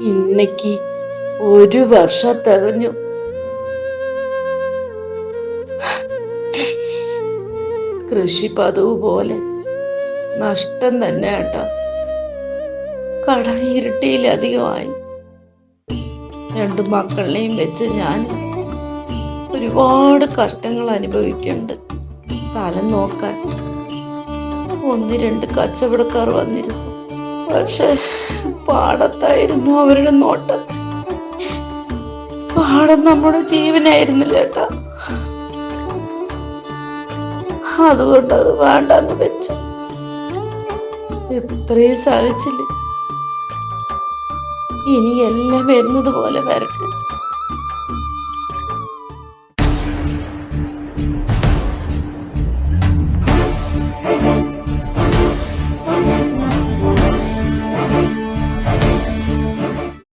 ഇന്നേക്ക് 1 വർഷം തികഞ്ഞു. കൃഷി പതിവ് പോലെ നഷ്ടം തന്നെ ഏട്ടാ. കടം ഇരട്ടിയിലധികമായി. 2 മക്കളെയും വെച്ച് ഞാൻ ഒരുപാട് കഷ്ടങ്ങൾ അനുഭവിക്കുന്നുണ്ട്. കാലം നോക്കാൻ 1-2 കച്ചവടക്കാർ വന്നിരുന്നു. പക്ഷെ പാടത്തായിരുന്നു അവരുടെ നോട്ടം. പാടം നമ്മുടെ ജീവനായിരുന്നില്ല ഏട്ടാ. അതുകൊണ്ട് അത് വേണ്ടെന്ന് വെച്ചു. ഇത്രയും സഹിച്ചില്ല. ഇനി എല്ലാം വരുന്നത് പോലെ വരട്ടെ.